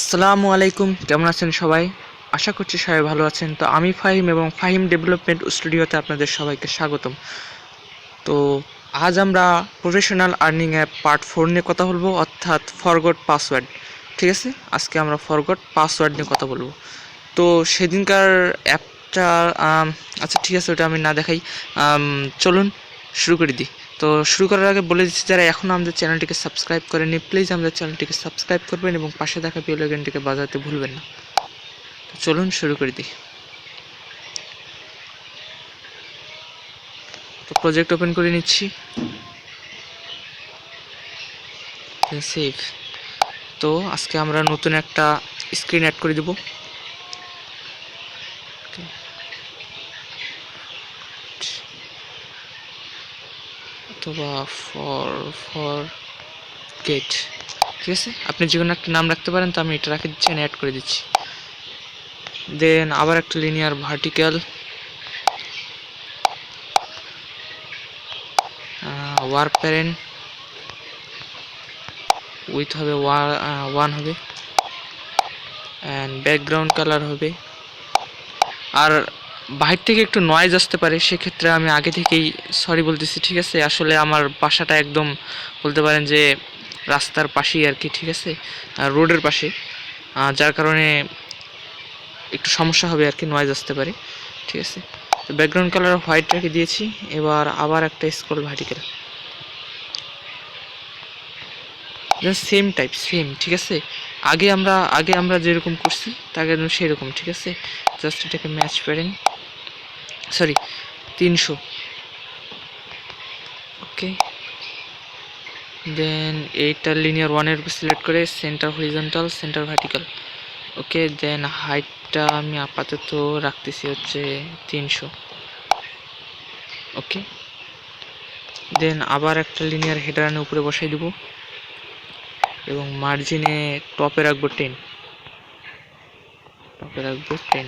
আসসালামু আলাইকুম, কেমন আছেন সবাই? আশা করছি সবাই ভালো আছেন। তো আমি ফাহিম এবং ফাহিম ডেভেলপমেন্ট স্টুডিওতে আপনাদের সবাইকে স্বাগতম। তো আজ আমরা প্রফেশনাল আর্নিং অ্যাপ পার্ট 4 নিয়ে কথা বলবো, অর্থাৎ ফরগট পাসওয়ার্ড। ঠিক আছে, আজকে আমরা ফরগট পাসওয়ার্ড নিয়ে কথা বলবো। তো সেদিনকার অ্যাপটা আচ্ছা ঠিক আছে, ওটা আমি না দেখাই। চলুন শুরু করে দিই। তো শুরু করার আগে বলে দিচ্ছি, যারা এখনও আমাদের চ্যানেলটিকে সাবস্ক্রাইব করেনি প্লিজ আমাদের চ্যানেলটিকে সাবস্ক্রাইব করবেন এবং পাশে থাকা বেল আইকনটিকে বাজাতে ভুলবেন না। তো চলুন শুরু করে দিই। তো প্রজেক্ট ওপেন করে নিচ্ছি, সেভ। তো আজকে আমরা নতুন একটা স্ক্রিন অ্যাড করে দেব। অথবা ফর গেট, ঠিক আছে, আপনি যে কোনো একটা নাম রাখতে পারেন। তো আমি এটা রাখে দিচ্ছি, অ্যাড করে দিচ্ছি। দেন আবার একটা linear vertical or parent with হবে 1 হবে, অ্যান্ড ব্যাকগ্রাউন্ড কালার হবে। আর বাহির থেকে একটু নয়েজ আসতে পারে, সেক্ষেত্রে আমি আগে থেকেই সরি বলতেছি, ঠিক আছে। আসলে আমার বাসাটা একদম বলতে পারেন যে রাস্তার পাশেই আর কি, ঠিক আছে, রোডের পাশে, যার কারণে একটু সমস্যা হবে আর কি, নয়েজ আসতে পারে, ঠিক আছে। তো ব্যাকগ্রাউন্ড কালার হোয়াইট রেখে দিয়েছি। এবার আবার একটা scroll vertical, same type same, ঠিক আছে। আগে আমরা যেরকম করছি তাকে সেরকম, ঠিক আছে। জাস্ট এটাকে ম্যাচ করেন, সরি 300, ওকে। দেন এইটা লিনিয়ার 1-এর উপর সিলেক্ট করে সেন্টার হরিজন্টাল, সেন্টার ভার্টিক্যাল, ওকে। দেন হাইটটা আমি আপাতত রাখতেছি হচ্ছে 300, ওকে। দেন আবার একটা লিনিয়ার হেডার আনে উপরে বসাই দেবো এবং মার্জিনে টপে রাখবো 10, টপে রাখবো 10,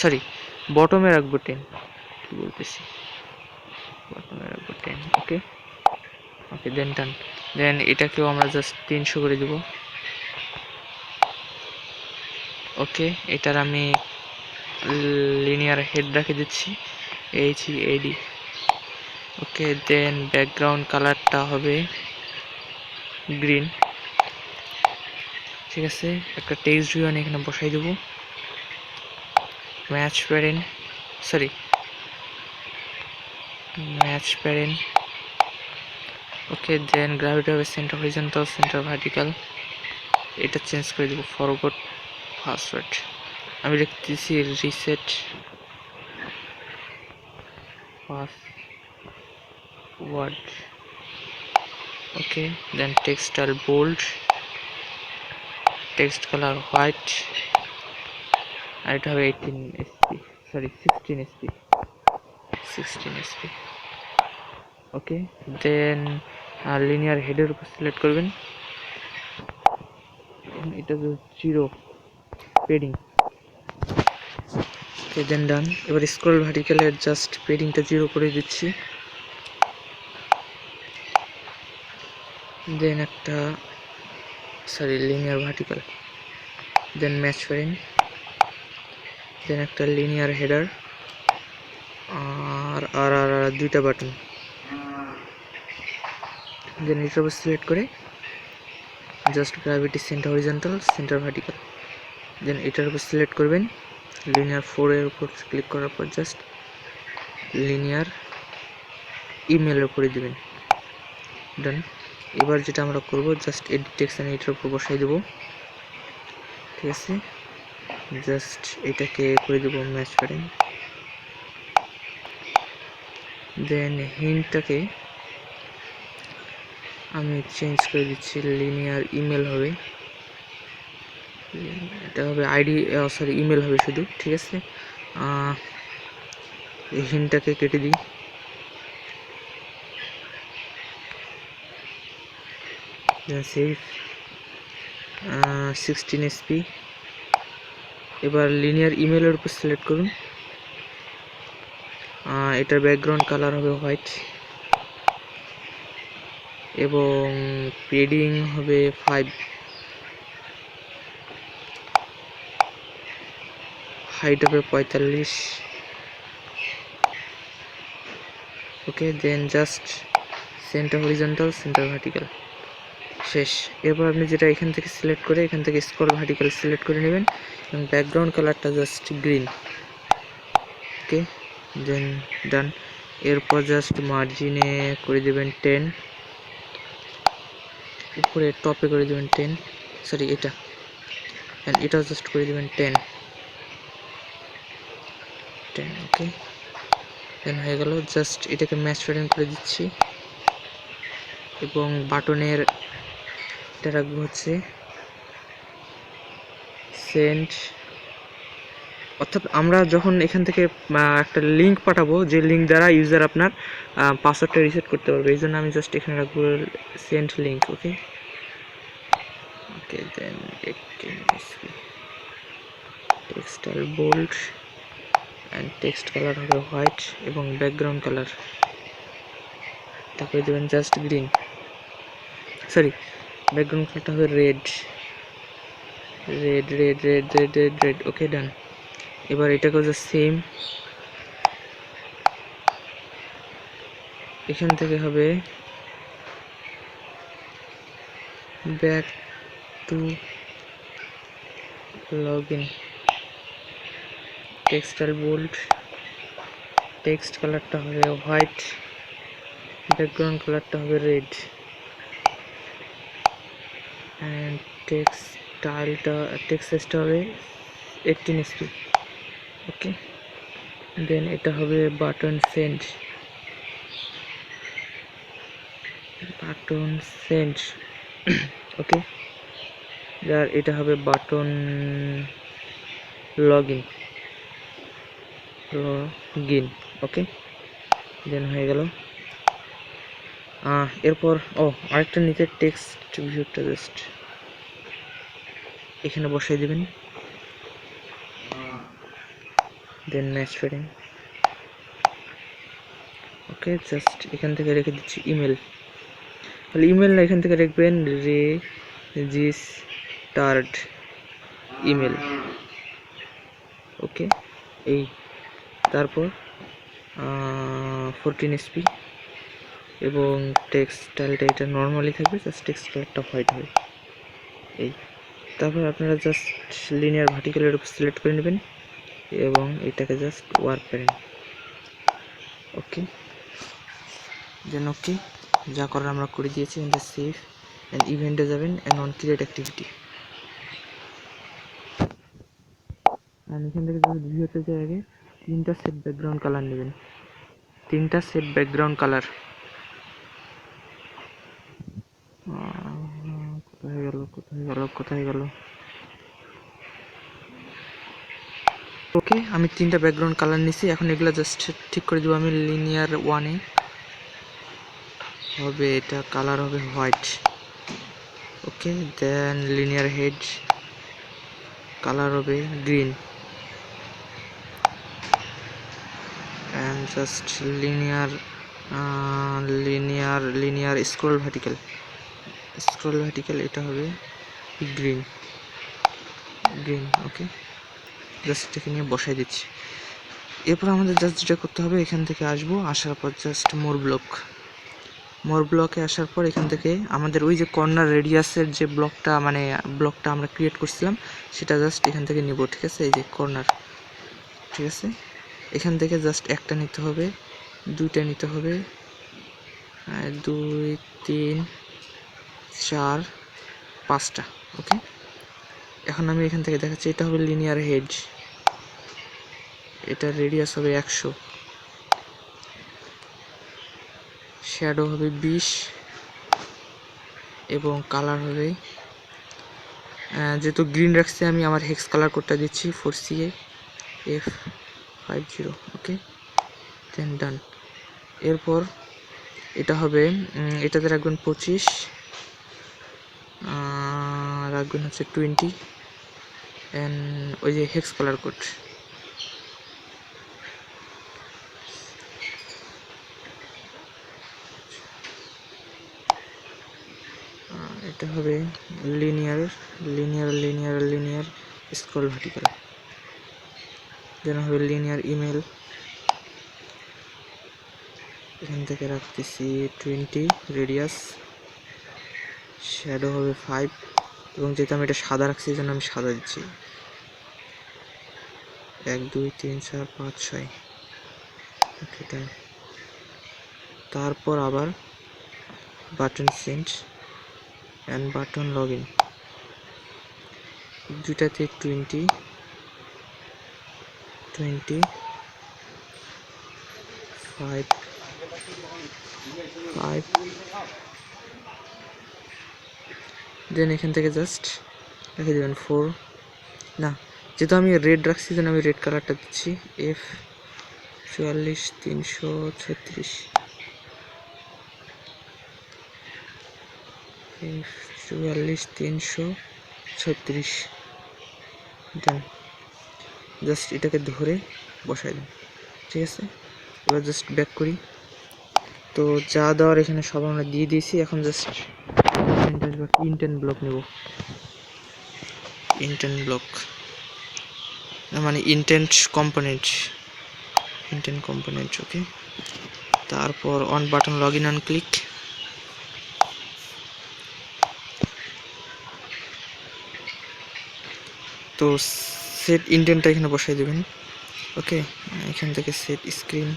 সরি বটমে রাখবো 10, কি বলতেছি, বটমে রাখবো 10, ওকে ওকে। দেন ডান। দেন এটাকেও আমরা জাস্ট 300 করে দেবো, ওকে। এটার আমি লিনিয়ার হেড রেখে দিচ্ছি HEAD, ওকে। দেন ব্যাকগ্রাউন্ড কালারটা হবে গ্রিন, ঠিক আছে। একটা টেক্সট ভিউ আমি এখানে বসাই দেবো, match parent, sorry match parent, okay. Then gravity হবে সেন্টার হরিজন্টাল, সেন্টার ভার্টিক্যাল। এটা চেঞ্জ করে দেবো ফরগট পাসওয়ার্ড, আমি লিখতেছি reset password, okay. Then text style bold, text colour white, আর এটা হবে 18 SP, sorry 16 SP, okay. Then linear হেডের উপর সিলেক্ট করবেন, এটা তো 0 পেডিং, ওকে। দেন ডান। এবার স্ক্রল ভার্টিক্যালের জাস্ট পেডিংটা 0 করে দিচ্ছি। দেন একটা সরি লিনিয়ার ভার্টিক্যাল, দেন ম্যাচ প্যারেন্ট, দেন একটা লিনিয়ার হেডার, আর আর আর আর দুইটা বাটন। দেন এটার উপর সিলেক্ট করে just gravity centre horizontal, centre vertical. Then এটার উপর সিলেক্ট করবেন, লিনিয়ার 4-এর উপর ক্লিক করার পর জাস্ট লিনিয়ার ইমেল উপরে দিবেন, ডান। এবার যেটা আমরা করব, জাস্ট এডিট টেক্সট আমি এটার উপর বসাই দেবো, ঠিক আছে। জাস্ট এটাকে করে দেবো ম্যাচ প্যারেন্ট। দেন হিন্টটাকে আমি চেঞ্জ করে দিচ্ছি, লিনিয়ার ইমেল হবে, এটা হবে আইডি, সরি ইমেল হবে শুধু, ঠিক আছে। এই হিন্টটাকে কেটে দিই, সেভ 16 SP। এবার লিনিয়ার ইমেলের উপর সিলেক্ট করুন, এটার ব্যাকগ্রাউন্ড কালার হবে হোয়াইট এবং পেডিং হবে 5, হাইট হবে 45। Okay, then just centre horizontal, centre vertical, শেষ। এরপর আপনি যেটা এখান থেকে সিলেক্ট করে এখান থেকে স্ক্রল ভার্টিক্যাল সিলেক্ট করে নেবেন এবং ব্যাকগ্রাউন্ড কালারটা জাস্ট গ্রিন। ওকে, দেন ডান। এরপর জাস্ট মার্জিনে করে দেবেন 10, উপরে টপে করে দেবেন 10, সরি এটা, অ্যান্ড এটাও জাস্ট করে দেবেন 10। ওকে, দেন হয়ে গেল। জাস্ট এটাকে ম্যাচ প্যাটার্ন করে দিচ্ছি এবং বাটনের এটা রাখবো হচ্ছে সেন্ড। অর্থাৎ আমরা যখন এখান থেকে একটা লিঙ্ক পাঠাবো, যে লিঙ্ক দ্বারা ইউজার আপনার পাসওয়ার্ডটা রিসেট করতে পারবে, এই জন্য আমি জাস্ট এখানে রাখবো send link. Okay, okay, then textile bold and text colour হবে হোয়াইট এবং ব্যাকগ্রাউন্ড কালার তারপরে দেবেন জাস্ট গ্রিন, সরি ব্যাকগ্রাউন্ড কালারটা হবে রেড। ওকে, ডান। এবার এটাকেও জাস্ট সেম, এখান থেকে হবে back to log in, textile bold, text কালারটা হবে হোয়াইট, ব্যাকগ্রাউন্ড কালারটা হবে রেড, অ্যান্ড টেক্সট হবে 18 SP। ওকে, দেন এটা হবে বাটন সেন্ড, ওকে, আর এটা হবে বাটন লগ ইন। ওকে, দেন হয়ে গেল। এরপর আরেকটা নিচে টেক্সট ভিউটা জাস্ট এখানে বসাই দেবেন, দেন ম্যাচ প্যাটার্ন। ওকে, জাস্ট এখান থেকে রেখে দিচ্ছি ইমেল, তাহলে ইমেল না, এখান থেকে রাখবেন রেজিস্টার্ড ইমেল। ওকে, এই তারপর 14 SP এবং টেক্সটাইলটা এটা নর্মালি থাকবে, জাস্ট টেক্সট কালারটা হোয়াইট হবে। এই তারপর আপনারা জাস্ট লিনিয়ার ভার্টিক্যালের উপর সিলেক্ট করে নেবেন এবং এটাকে জাস্ট ওয়ার্ক করেন। ওকে, দেন ওকে, যা করার আমরা করে দিয়েছি। এখানে সেভ অ্যান্ড ইভেন্টে যাবেন অ্যান্ড অন ক্রিয়েট অ্যাক্টিভিটি, আর এখান থেকে যদি ভিউতে যায় আগে 3টা সেট ব্যাকগ্রাউন্ড কালার নেবেন, 3টা সেট ব্যাকগ্রাউন্ড কালার। কোথায় গেল? ওকে, আমি 3টা ব্যাকগ্রাউন্ড কালার নিছি, এখন এগুলো জাস্ট ঠিক করে দেবো আমি। লিনিয়ার 1-এ হবে এটা কালার হবে হোয়াইট। ওকে, দেন লিনিয়ার হেড কালার হবে green, and just linear scroll vertical এটা হবে গ্রিন। ওকে, জাস্ট এটাকে নিয়ে বসাই দিচ্ছি। এরপর আমাদের জাস্ট যেটা করতে হবে, এখান থেকে আসবো, আসার পর জাস্ট মোর ব্লকে আসার পর এখান থেকে আমাদের ওই যে কর্নার রেডিয়াসের যে ব্লকটা আমরা ক্রিয়েট করছিলাম সেটা জাস্ট এখান থেকে নিব। ঠিক আছে, এই যে কর্নার, ঠিক আছে, এখান থেকে জাস্ট একটা নিতে হবে, 2টা নিতে হবে, 2 3 4 5টা। ওকে, এখন আমি এখান থেকে দেখাচ্ছি, এটা হবে লিনিয়ার হেড, এটার রেডিয়াস হবে 100, শ্যাডো হবে 20 এবং কালার হবে, যেহেতু গ্রিন রাখছি আমি আমার হেক্স কালার কোডটা দিচ্ছি 4CAF50। ওকে, দেন ডান। এরপর এটা হবে এটাতে রাখবেন 25, রাখবেন হচ্ছে 20 অ্যান্ড ওই যে হেক্স কালার কোড, এটা হবে লিনিয়ার স্ক্রল ভার্টিক্যাল। দেন হবে লিনিয়ার ইমেল, এখান থেকে রাখতেছি 20 রেডিয়াস, শ্যাডো হবে 5, এবং যেহেতু আমি এটা সাদা রাখছি এই জন্য আমি সাদা দিচ্ছি 1 2 3 4 5 6। ওকে দেন তারপর আবার button send and button log in, দুটাতে 20 5 5। দেন এখান থেকে জাস্ট রেখে দেবেন 4, না যেহেতু আমি রেড রাখছি যেন আমি রেড কালারটা দিচ্ছি F44336, F44336। দেন জাস্ট এটাকে ধরে বসাই দিন, ঠিক আছে। এবার জাস্ট ব্যাক করি, তো যা দেওয়ার এখানে সব আমরা দিয়ে দিয়েছি। এখন জাস্ট ইনটেন ব্লক নেব, ইনটেন ব্লক মানে ইনটেন্ট কম্পোনেন্ট, ওকে। তারপর on button log in on click, তো সেট ইনটেন্টটা এখানে বসাই দেবেন, ওকে। এখান থেকে সেট স্ক্রিন,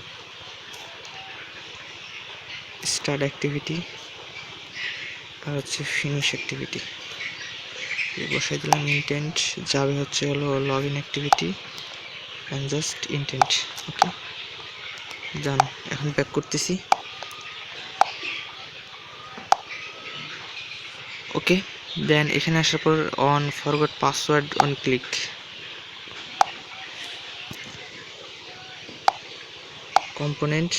স্টার্ট অ্যাক্টিভিটি আর হচ্ছে ফিনিশ অ্যাক্টিভিটি বসাই দিলাম। ইনটেন্ট যাবে হচ্ছে হলো log in activity and just intent, okay done. এখন ব্যাক করতেছি, ওকে। দেন এখানে আসার পর on forgot password on click, component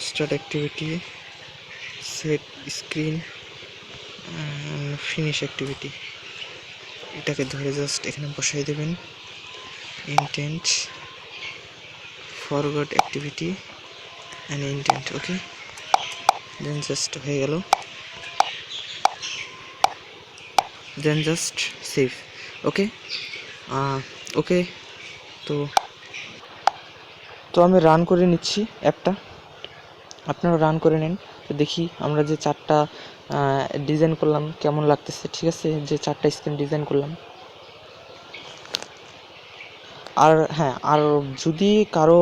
start activity, set screen, finish activity, এটাকে ধরে জাস্ট এখানে বসাই দেবেন। Intent forgot activity and intent, okay. Then just হয়ে গেল, দেন জাস্ট সেভ, ওকে ওকে। তো আমি রান করে নিচ্ছি অ্যাপটা, আপনারা রান করে নেন। তো দেখি আমরা যে 4টা ডিজাইন করলাম কেমন লাগতেছে, ঠিক আছে, যে 4টা স্ক্রিন ডিজাইন করলাম। আর হ্যাঁ, আর যদি কারো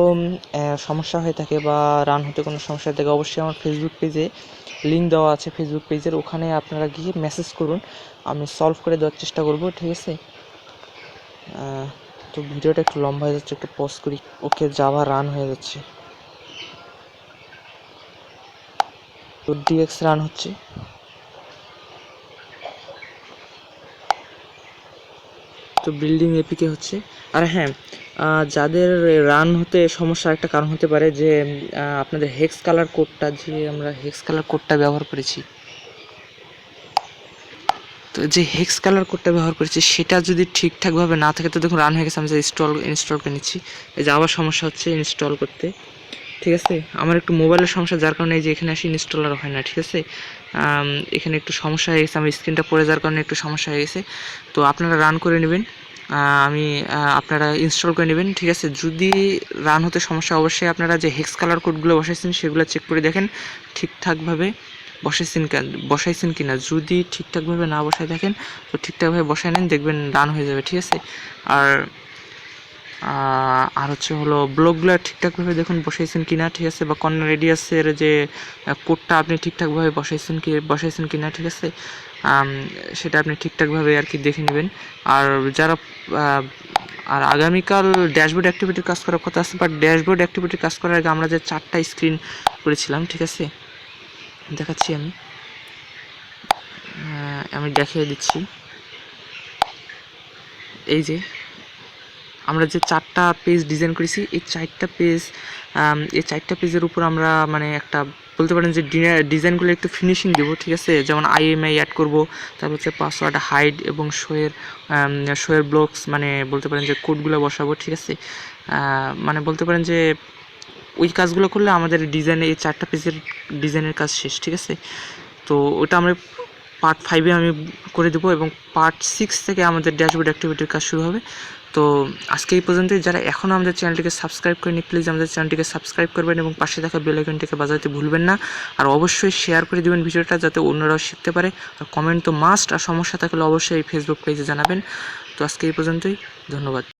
সমস্যা হয়ে থাকে বা রান হতে কোনো সমস্যা হয়ে থাকে, অবশ্যই আমার ফেসবুক পেজে লিঙ্ক দেওয়া আছে, ফেসবুক পেজের, ওখানে আপনারা গিয়ে মেসেজ করুন, আমি সলভ করে দেওয়ার চেষ্টা করব, ঠিক আছে। তো ভিডিওটা একটু লম্বা হয়ে যাচ্ছে, একটু পজ করি। ওকে, জাভা রান হয়ে যাচ্ছে, তো ডিএক্স রান হচ্ছে। তো বিল্ডিং এপিকে হচ্ছে। আর হ্যাঁ, যাদের রান হতে সমস্যা একটা কারণ হতে পারে যে আপনাদের হেক্স কালার কোডটা, যে আমরা হেক্স কালার কোডটা ব্যবহার করেছি, তো যে হেক্স কালার কোডটা ব্যবহার করেছি সেটা যদি ঠিকঠাকভাবে না থাকে, তো দেখুন রান হয়ে গেছে, আমি যে ইনস্টল করে নিচ্ছি। এই যে আবার সমস্যা হচ্ছে ইনস্টল করতে, ঠিক আছে। আমার একটু মোবাইলের সমস্যা, যার কারণে এই যে এখানে আসি ইনস্টলার হয় না, ঠিক আছে। এখানে একটু সমস্যা হয়ে গেছে, আমার স্ক্রিনটা পড়ে যাওয়ার কারণে একটু সমস্যা হয়ে গেছে। তো আপনারা রান করে নেবেন, আপনারা ইনস্টল করে নেবেন, ঠিক আছে। যদি রান হতে সমস্যা, অবশ্যই আপনারা যে হেক্স কালার কোডগুলো বসাইছেন সেগুলো চেক করে দেখেন ঠিকঠাকভাবে বসাইছেন কিনা। যদি ঠিকঠাকভাবে না বসায় দেখেন, তো ঠিকঠাকভাবে বসায় নেন, দেখবেন রান হয়ে যাবে, ঠিক আছে। আর হচ্ছে হলো ব্লকগুলো ঠিকঠাকভাবে দেখুন বসাইছেন কিনা, ঠিক আছে, বা কর্নার রেডিয়াসের যে কোডটা আপনি ঠিকঠাকভাবে বসাইছেন কিনা, ঠিক আছে, সেটা আপনি ঠিকঠাকভাবে আর কি দেখে নেবেন। আর যারা আর আগামীকাল ড্যাশবোর্ড অ্যাক্টিভিটির কাজ করার কথা আছে, বাট ড্যাশবোর্ড অ্যাক্টিভিটির কাজ করার আগে আমরা যে 4টা স্ক্রিন করেছিলাম, ঠিক আছে, দেখাচ্ছি আমি দেখিয়ে দিচ্ছি। এই যে আমরা যে 4টা পেজ ডিজাইন করেছি, এই 4টা পেজের উপর আমরা মানে একটা বলতে পারেন যে ডিজাইনগুলো একটু ফিনিশিং দেবো, ঠিক আছে। যেমন আইএমআই অ্যাড করব, তারপর হচ্ছে পাসওয়ার্ড হাইড এবং শোয়ের ব্লকস, মানে বলতে পারেন যে কোডগুলো বসাবো, ঠিক আছে। মানে বলতে পারেন যে ওই কাজগুলো করলে আমাদের এই 4টা পেজের ডিজাইনের কাজ শেষ, ঠিক আছে। তো ওটা আমরা পার্ট 5-এ আমি করে দেবো এবং পার্ট 6 থেকে আমাদের ড্যাশবোর্ড অ্যাক্টিভিটির কাজ শুরু হবে। তো আজকে এই পর্যন্তই। যারা এখনও আমাদের চ্যানেলটিকে সাবস্ক্রাইব করেনি প্লিজ আমাদের চ্যানেলটিকে সাবস্ক্রাইব করবেন এবং পাশে থাকা বেল আইকনটিকে বাজাতে ভুলবেন না। আর অবশ্যই শেয়ার করে দেবেন ভিডিওটা, যাতে অন্যরাও শিখতে পারে। আর কমেন্ট তো মাস্ট, আর সমস্যা থাকলে অবশ্যই এই ফেসবুক পেজে জানাবেন। তো আজকে এই পর্যন্তই, ধন্যবাদ।